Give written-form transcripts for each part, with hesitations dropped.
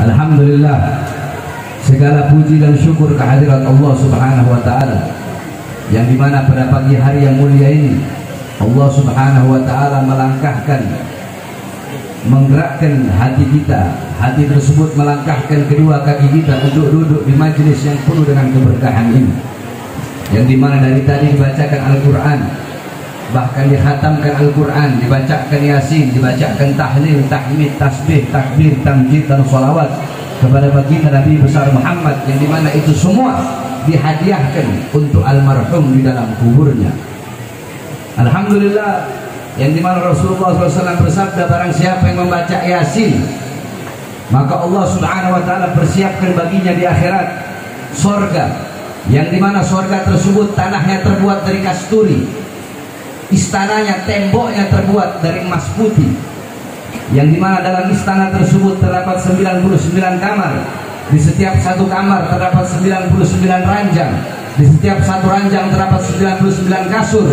Alhamdulillah, segala puji dan syukur kehadirat Allah Subhanahu wa Ta'ala, yang dimana pada pagi hari yang mulia ini Allah Subhanahu wa Ta'ala melangkahkan, menggerakkan hati kita. Hati tersebut melangkahkan kedua kaki kita untuk duduk di majlis yang penuh dengan keberkahan ini, yang dimana dari tadi dibacakan Al-Quran, bahkan dikhatamkan Al-Quran, dibacakan Yasin, dibacakan tahlil, tahmid, tasbih, takbir, tamjid dan salawat kepada baginda Nabi besar Muhammad, yang dimana itu semua dihadiahkan untuk almarhum di dalam kuburnya. Alhamdulillah, yang dimana Rasulullah SAW bersabda, barang siapa yang membaca Yasin, maka Allah Subhanahu wa Ta'ala persiapkan baginya di akhirat sorga, yang dimana sorga tersebut tanahnya terbuat dari kasturi, istananya, temboknya terbuat dari emas putih, yang dimana dalam istana tersebut terdapat 99 kamar. Di setiap satu kamar terdapat 99 ranjang. Di setiap satu ranjang terdapat 99 kasur.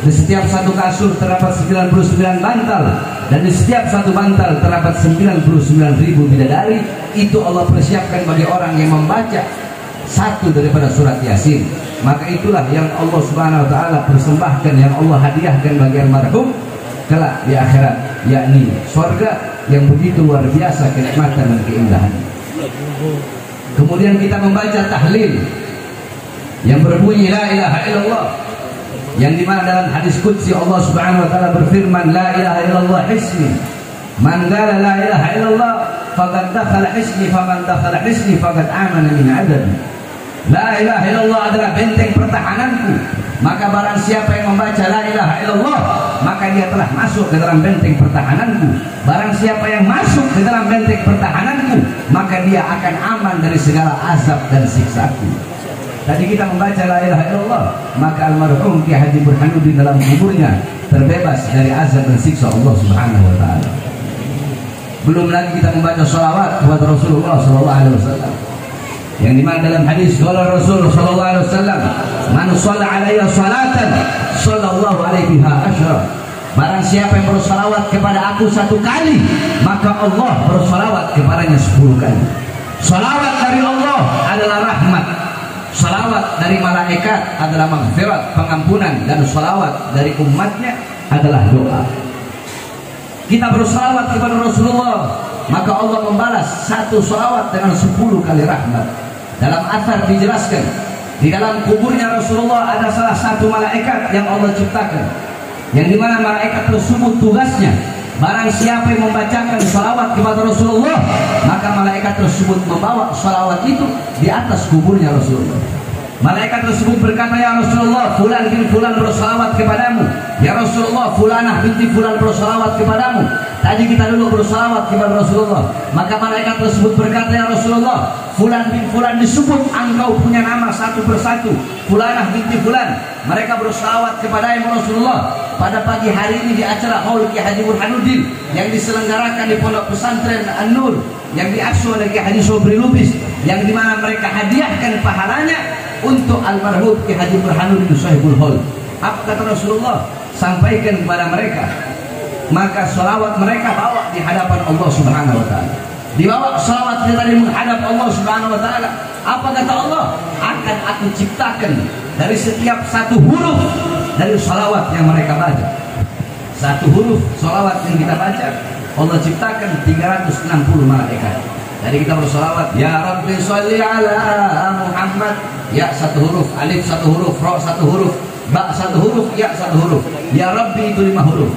Di setiap satu kasur terdapat 99 bantal. Dan di setiap satu bantal terdapat 99.000 bidadari. Itu Allah persiapkan bagi orang yang membaca satu daripada surat Yasin. Maka itulah yang Allah Subhanahu wa Ta'ala persembahkan, yang Allah hadiahkan bagi almarhum kelak di akhirat, yakni surga yang begitu luar biasa kenikmatan dan keindahan. Kemudian kita membaca tahlil yang berbunyi la ilaha illallah, yang dimana dalam hadis qudsi Allah Subhanahu wa Ta'ala berfirman, la ilaha illallah hisni, man qala la ilaha illallah faqad dakhala hisni, faman dakhala hisni faqad amana min adab. La ilaha illallah adalah benteng pertahananku, maka barang siapa yang membaca la ilaha illallah, maka dia telah masuk ke dalam benteng pertahananku. Barang siapa yang masuk ke dalam benteng pertahananku, maka dia akan aman dari segala azab dan siksaku. Tadi kita membaca la ilaha illallah, maka almarhum Ki Haji Burhanuddin dalam kuburnya terbebas dari azab dan siksa Allah Subhanahu wa Ta'ala. Belum lagi kita membaca salawat kepada Rasulullah sallallahu alaihi wasallam, yang dimana dalam hadis qala Rasul sallallahu alaihi wasallam, man shalla alayya salatan sallallahu alaihi asyra. Barang siapa yang bersalawat kepada aku satu kali, maka Allah bersalawat kepadanya 10 kali. Salawat dari Allah adalah rahmat, salawat dari malaikat adalah maghfirat, pengampunan, dan salawat dari umatnya adalah doa. Kita bersalawat kepada Rasulullah, maka Allah membalas satu salawat dengan 10 kali rahmat. Dalam athar dijelaskan, di dalam kuburnya Rasulullah ada salah satu malaikat yang Allah ciptakan, yang dimana malaikat tersebut tugasnya, barang siapa yang membacakan salawat kepada Rasulullah, maka malaikat tersebut membawa salawat itu di atas kuburnya Rasulullah. Malaikat tersebut berkata, ya Rasulullah, fulan bin fulan bersalawat kepadamu. Ya Rasulullah, fulanah binti fulan bersalawat kepadamu. Tadi kita dulu bersalawat kepada Rasulullah, maka malaikat tersebut berkata, ya Rasulullah, fulan bin fulan disebut engkau punya nama satu persatu, fulanah binti fulan. Mereka bersalawat kepada Rasulullah. Pada pagi hari ini di acara Haul Ki Haji Burhanuddin yang diselenggarakan di Pondok Pesantren An-Nur, yang diasuh oleh Ki Haji Sobri Lubis, yang dimana mereka hadiahkan pahalanya untuk almarhum Ki Haji Burhanuddin Sahibul Haul. Apa kata Rasulullah? Sampaikan kepada mereka, maka salawat mereka bawa di hadapan Allah Subhanahu wa Ta'ala. Dibawa salawat kita di menghadap Allah Subhanahu wa Ta'ala. Apa kata Allah? Akan aku ciptakan dari setiap satu huruf dari salawat yang mereka baca. Satu huruf salawat yang kita baca, Allah ciptakan 360 malaikat. Jadi kita bersalawat, ya Rabbi sholli ala Muhammad. Ya satu huruf, alif satu huruf, ra satu huruf, ba satu huruf, ya satu huruf. Ya Rabbi itu 5 huruf.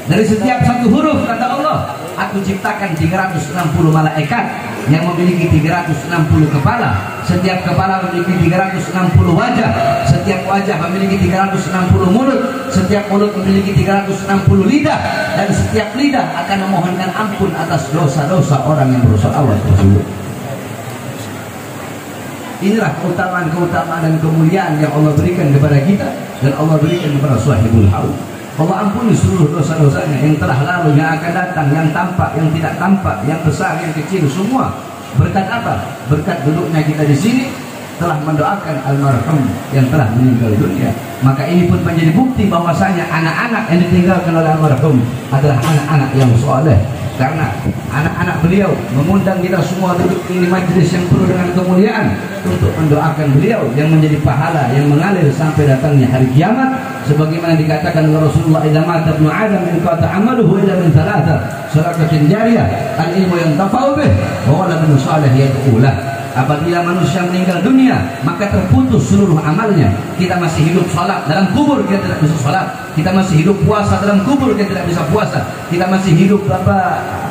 Dari setiap satu huruf kata Allah, aku ciptakan 360 malaikat yang memiliki 360 kepala. Setiap kepala memiliki 360 wajah. Setiap wajah memiliki 360 mulut. Setiap mulut memiliki 360 lidah. Dan setiap lidah akan memohonkan ampun atas dosa-dosa orang yang bersalawat tersebut. Inilah keutamaan-keutamaan dan kemuliaan yang Allah berikan kepada kita dan Allah berikan kepada Sahibul Haul. Allah ampuni seluruh dosa-dosanya yang telah lalu, yang akan datang, yang tampak, yang tidak tampak, yang besar, yang kecil, semua. Berkat apa? Berkat duduknya kita di sini telah mendoakan almarhum yang telah meninggal dunia. Maka ini pun menjadi bukti bahwasanya anak-anak yang ditinggalkan oleh almarhum adalah anak-anak yang soleh, karena anak-anak beliau mengundang kita semua duduk di majelis yang penuh dengan kemuliaan untuk mendoakan beliau yang menjadi pahala yang mengalir sampai datangnya hari kiamat, sebagaimana dikatakan oleh Rasulullah, idza mata ibnu adam inqata amaluhu illa min thalatha sadaqatin jariyah al-ilmu yantafa'u bih wa waladun salih yad'u lah. Apabila manusia meninggal dunia, maka terputus seluruh amalnya. Kita masih hidup salat, dalam kubur kita tidak bisa salat. Kita masih hidup puasa, dalam kubur kita tidak bisa puasa. Kita masih hidup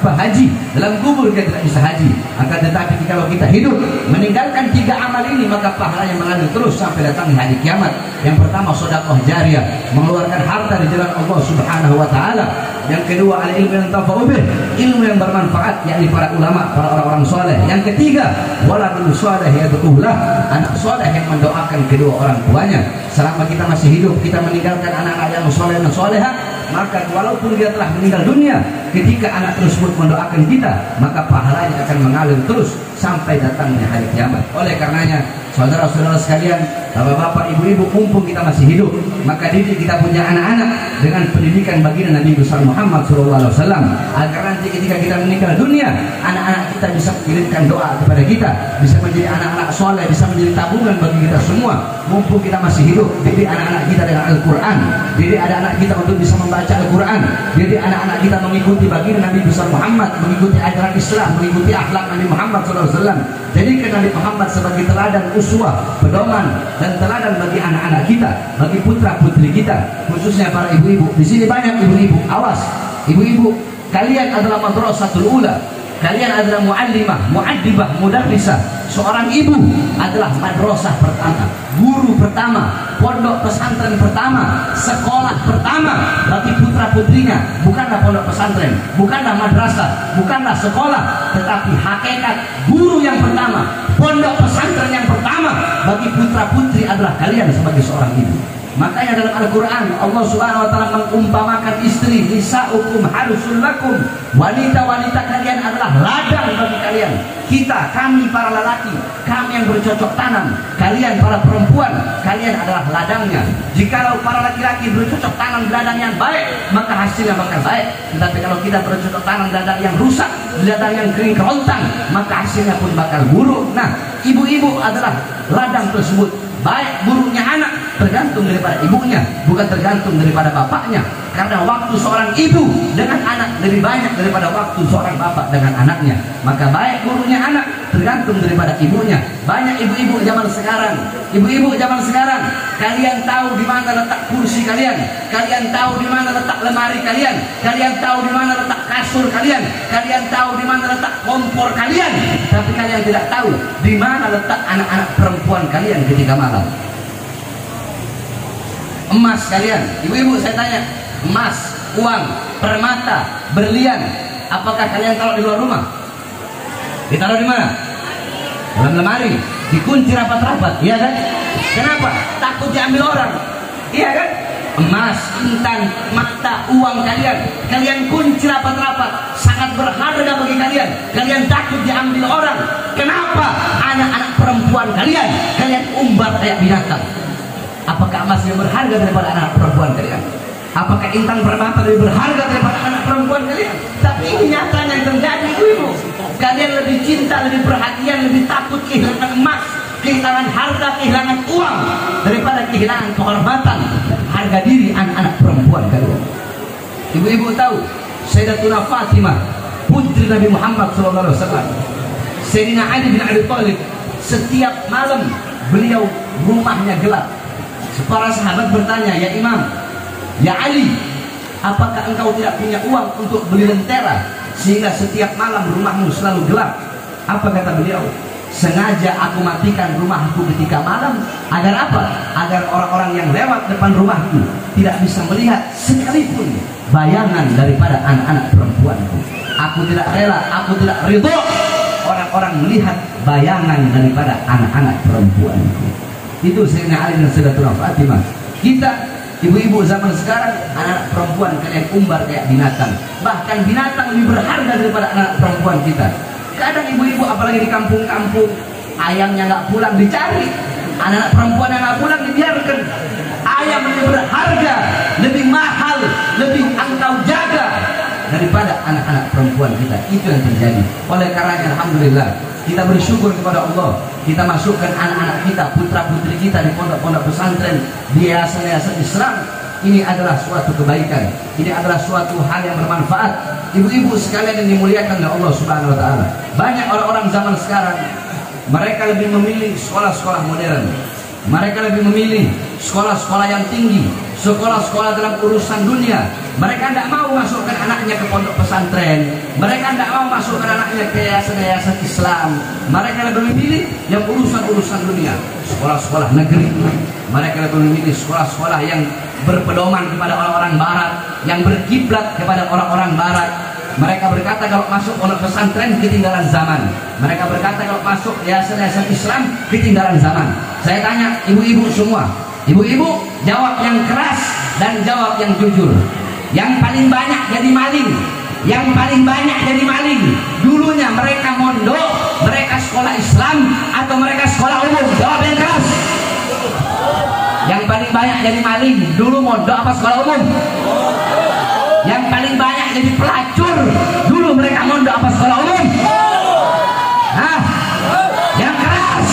haji, dalam kubur kita tidak bisa haji. Akan tetapi kalau kita hidup meninggalkan 3 amal ini, maka pahalanya mengalir terus sampai datang hari kiamat. Yang pertama sedekah jariyah, mengeluarkan harta di jalan Allah Subhanahu wa taala. Yang kedua al-ilmu yang tafa'u bih, ilmu yang bermanfaat, yakni para ulama, para orang-orang soleh. Yang ketiga waladun salih yad'u lah, anak soleh yang mendoakan kedua orang tuanya. Selama kita masih hidup, kita meninggalkan anak-anak yang soleh dan soleha, maka walaupun dia telah meninggal dunia, ketika anak tersebut mendoakan kita, maka pahalanya akan mengalir terus sampai datangnya hari kiamat. Oleh karenanya, saudara-saudara sekalian, bapak-bapak, ibu-ibu, mumpung kita masih hidup, maka didik kita punya anak-anak dengan pendidikan baginda Nabi besar Muhammad SAW, agar nanti ketika kita meninggal dunia, anak-anak kita bisa mengirimkan doa kepada kita, bisa menjadi anak-anak soleh, bisa menjadi tabungan bagi kita semua. Mumpung kita masih hidup, didik anak-anak kita dengan Al-Quran, didik anak-anak kita untuk bisa membaca Al-Quran, didik anak-anak kita mengikuti baginda Nabi besar Muhammad, mengikuti ajaran Islam, mengikuti akhlak Nabi Muhammad SAW. Jadikan Nabi Muhammad sebagai teladan, uswah, pedoman dan teladan bagi anak-anak kita, bagi putra-putri kita, khususnya para ibu-ibu. Di sini banyak ibu-ibu. Awas, ibu-ibu, kalian adalah madrasatul ula. Kalian adalah muallimah, muaddibah, mudarrisah. Seorang ibu adalah madrasah pertama, guru pertama, pondok pesantren pertama, sekolah pertama bagi putra-putrinya. Bukanlah pondok pesantren, bukanlah madrasah, bukanlah sekolah, tetapi hakikat guru yang pertama, pondok pesantren yang pertama bagi putra-putri adalah kalian sebagai seorang ibu. Makanya dalam Al-Quran Allah Subhanahu wa ta'ala mengumpamakan istri, nisa'ukum harsul lakum, wanita-wanita kalian adalah ladang bagi kalian. Kita, kami para lelaki, kami yang bercocok tanam, kalian para perempuan, kalian adalah ladangnya. Jikalau para laki-laki bercocok tanam di ladang yang baik, maka hasilnya bakal baik. Tetapi kalau kita bercocok tanam di ladang yang rusak, di ladang yang kering kerontang, maka hasilnya pun bakal buruk. Nah, ibu-ibu adalah ladang tersebut. Baik buruknya anak tergantung daripada ibunya, bukan tergantung daripada bapaknya. Karena waktu seorang ibu dengan anak lebih banyak daripada waktu seorang bapak dengan anaknya. Maka baik buruknya anak tergantung daripada ibunya. Banyak ibu-ibu zaman sekarang, ibu-ibu zaman sekarang, kalian tahu di mana letak kursi kalian, kalian tahu di mana letak lemari kalian, kalian tahu di mana letak kasur kalian, kalian tahu di mana letak kompor kalian, tapi kalian tidak tahu di mana letak anak-anak perempuan kalian ketika malam. Emas kalian, ibu-ibu saya tanya, emas, uang, permata, berlian, apakah kalian taruh di luar rumah? Ditaruh di mana? Dalam lemari, dikunci rapat-rapat, iya kan? Kenapa? Takut diambil orang, iya kan? Emas, intan, mata, uang kalian kunci rapat-rapat, sangat berharga bagi kalian. Kalian takut diambil orang. Kenapa? Anak-anak perempuan kalian umbar kayak binatang. Apakah emas lebih berharga daripada anak perempuan kalian? Apakah intan permata lebih berharga daripada anak perempuan kalian? Tapi ini nyatanya yang terjadi, ibu. Kalian lebih cinta, lebih perhatian, lebih takut kehilangan emas, kehilangan harta, kehilangan uang daripada kehilangan kehormatan, harga diri anak-anak perempuan kalian. Ibu-ibu tahu Sayyidatuna Fatimah, putri Nabi Muhammad SAW, Sayyidina Ali bin Abi Thalib, setiap malam beliau rumahnya gelap. Para sahabat bertanya, ya Imam, ya Ali, apakah engkau tidak punya uang untuk beli lentera sehingga setiap malam rumahmu selalu gelap? Apa kata beliau? Sengaja aku matikan rumahku ketika malam. Agar apa? Agar orang-orang yang lewat depan rumahku tidak bisa melihat sekalipun bayangan daripada anak-anak perempuanku. Aku tidak rela, aku tidak ridho orang-orang melihat bayangan daripada anak-anak perempuanku. Itu Sayyidina Ali dan Sayyidatuna Fatimah. Kita ibu-ibu zaman sekarang, anak perempuan kalian umbar kayak binatang. Bahkan binatang lebih berharga daripada anak perempuan kita. Kadang ibu-ibu apalagi di kampung-kampung, ayamnya nggak pulang dicari, anak-anak perempuan yang nggak pulang dibiarkan. Ayam lebih berharga, lebih mahal, lebih engkau jaga daripada anak-anak perempuan kita. Itu yang terjadi. Oleh karenanya alhamdulillah kita bersyukur kepada Allah, kita masukkan anak-anak kita, putra-putri kita di pondok-pondok pesantren, di yayasan-yayasan Islam. Ini adalah suatu kebaikan, ini adalah suatu hal yang bermanfaat. Ibu-ibu sekalian yang dimuliakan oleh Allah Subhanahu wa taala. Banyak orang-orang zaman sekarang mereka lebih memilih sekolah-sekolah modern. Mereka lebih memilih sekolah-sekolah yang tinggi, sekolah-sekolah dalam urusan dunia. Mereka tidak mau masukkan anaknya ke pondok pesantren. Mereka tidak mau masukkan anaknya ke yayasan-yayasan Islam. Mereka lebih memilih yang urusan-urusan dunia, sekolah-sekolah negeri. Mereka lebih memilih sekolah-sekolah yang berpedoman kepada orang-orang barat, yang berkiblat kepada orang-orang barat. Mereka berkata kalau masuk pondok pesantren ketinggalan zaman. Mereka berkata kalau masuk yayasan-yayasan Islam ketinggalan zaman. Saya tanya ibu-ibu semua, ibu-ibu jawab yang keras dan jawab yang jujur. Yang paling banyak jadi maling, yang paling banyak jadi maling. Dulunya mereka mondok, mereka sekolah Islam atau mereka sekolah umum? Jawab yang keras. Yang paling banyak jadi maling dulu mondok apa sekolah umum? Yang paling banyak jadi pelacur dulu mereka mondok apa sekolah umum? Hah? Yang keras.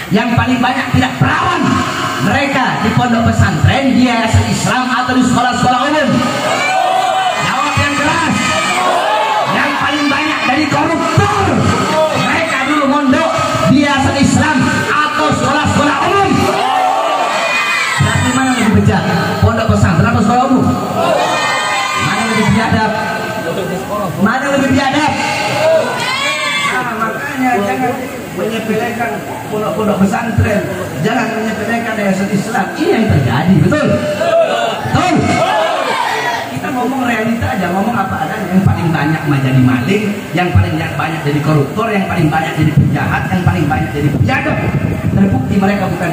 Yang paling banyak tidak perawan mereka di pondok pesantren, di yayasan Islam atau di sekolah-sekolah umum? Jawab yang keras. Yang paling banyak dari koruptor mereka dulu mondok di yayasan Islam atau sekolah-sekolah umum? Berarti mana lebih bejat? Pondok pesantren atau sekolah umum? Mana lebih biadab? Mana lebih biadab? Nah, makanya jangan menyepelekan pondok pesantren, jangan menyepelekan yayasan Islam. Ini yang terjadi, betul? Betul? Kita ngomong realita aja, ngomong apa adanya. Yang paling banyak menjadi maling, yang paling banyak jadi koruptor, yang paling banyak jadi penjahat, yang paling banyak jadi penjahat. Terbukti mereka bukan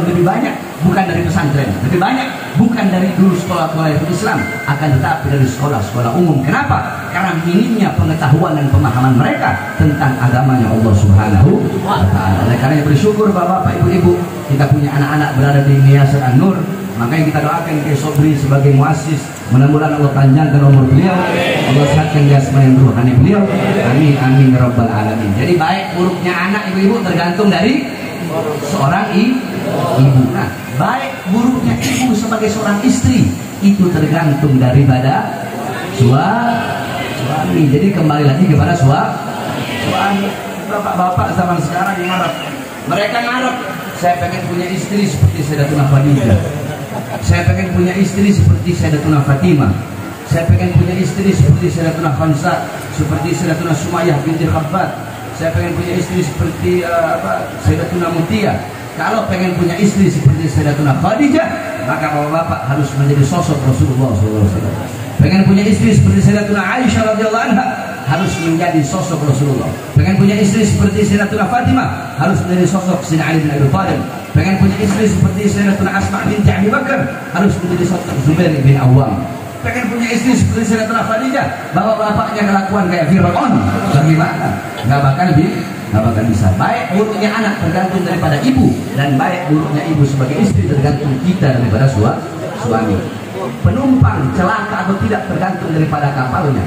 lebih banyak, bukan dari pesantren, lebih banyak bukan dari dulu sekolah-sekolah Islam, akan tetapi dari sekolah-sekolah umum. Kenapa? Karena minimnya pengetahuan dan pemahaman mereka tentang agamanya Allah Subhanahu wa taala. Oleh karena bersyukur Bapak Ibu, kita punya anak-anak berada di Yayasan An-Nur. Makanya kita doakan ke Sobri sebagai muassis, mudah-mudahan Allah panjangkan umur beliau, Allah sehatkan jasmani dan ruhani beliau. Amin amin ya rabbal alamin. Jadi baik buruknya anak ibu-ibu tergantung dari seorang ibu. Nah, baik buruknya ibu sebagai seorang istri itu tergantung daripada suami. Jadi kembali lagi kepada suami. Bapak-bapak zaman sekarang yang ngarep, mereka ngarep, saya pengen punya istri seperti Sayyidatuna Khadijah, saya pengen punya istri seperti Sayyidatuna Fatimah, saya pengen punya istri seperti Sayyidatuna Khansa, seperti Sayyidatuna Sumayyah binti Khabbab, saya pengen punya istri seperti Sayyidatuna Mutia. Kalau pengen punya istri seperti Sayyidatuna Khadijah, maka bapak-bapak harus menjadi sosok Rasulullah SAW. Pengen punya istri seperti Sayyidatuna Aisyah radhiyallahu anha, harus menjadi sosok Rasulullah. Pengen punya istri seperti Sayyidatuna Fatimah, harus menjadi sosok Sayyidina Ali bin Abi Thalib. Pengen punya istri seperti Sayyidatuna Asma binti Abi Bakar, harus menjadi sosok Zubair bin Awwam. Pengen punya istri seperti Sayyidatuna Khadijah, bapak-bapaknya kelakuan kayak Fir'aun, bagaimana? Nggak bakal bisa. Baik buruknya anak tergantung daripada ibu, dan baik buruknya ibu sebagai istri tergantung kita daripada suami. Penumpang celaka atau tidak tergantung daripada kapalnya.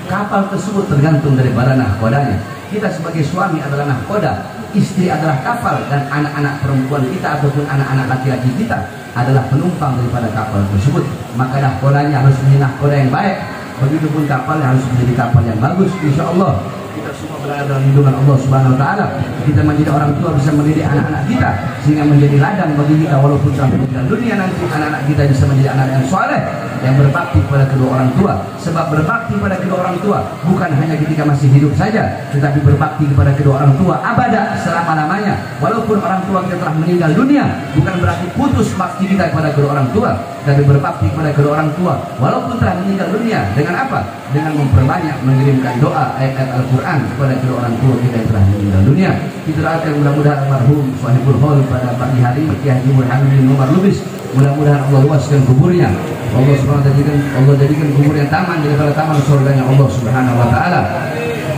Kapal tersebut tergantung daripada nahkodanya. Kita sebagai suami adalah nahkoda, istri adalah kapal, dan anak-anak perempuan kita ataupun anak-anak laki-laki kita adalah penumpang daripada kapal tersebut. Maka nahkodanya harus menjadi nahkoda yang baik, begitupun kapalnya harus menjadi kapal yang bagus. Insya Allah kita semua berada dalam lindungan Allah Subhanahu wa taala. Kita menjadi orang tua bisa mendidik anak-anak kita sehingga menjadi ladang bagi kita walaupun sampai di dunia nanti anak-anak kita bisa menjadi anak yang saleh, yang berbakti kepada kedua orang tua. Sebab berbakti kepada kedua orang tua bukan hanya ketika masih hidup saja, tetapi berbakti kepada kedua orang tua abada, selama-lamanya. Walaupun orang tua kita telah meninggal dunia, bukan berarti putus bakti kita kepada kedua orang tua, tapi berbakti kepada kedua orang tua walaupun telah meninggal dunia. Dengan apa? Dengan memperbanyak mengirimkan doa ayat-ayat Al-Quran kepada kedua orang tua kita yang telah meninggal dunia. Kita doakan mudah-mudahan almarhum sahibul haul pada pagi hari Ki Haji Burhanuddin Umar Lubis, mudah-mudahan Allah luaskan kuburnya. Allah jadikan kubur yang taman daripada taman surganya Allah Subhanahu wa taala.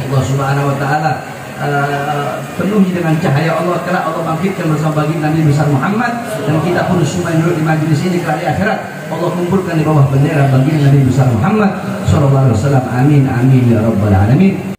Allah Subhanahu wa taala penuhi dengan cahaya Allah, kelak Allah bangkitkan bersama baginda Nabi besar Muhammad, dan kita pun semua yang duduk di majlis ini kelak di akhirat Allah kumpulkan di bawah bendera baginda Nabi besar Muhammad sallallahu alaihi wasallam. Amin amin ya rabbal alamin.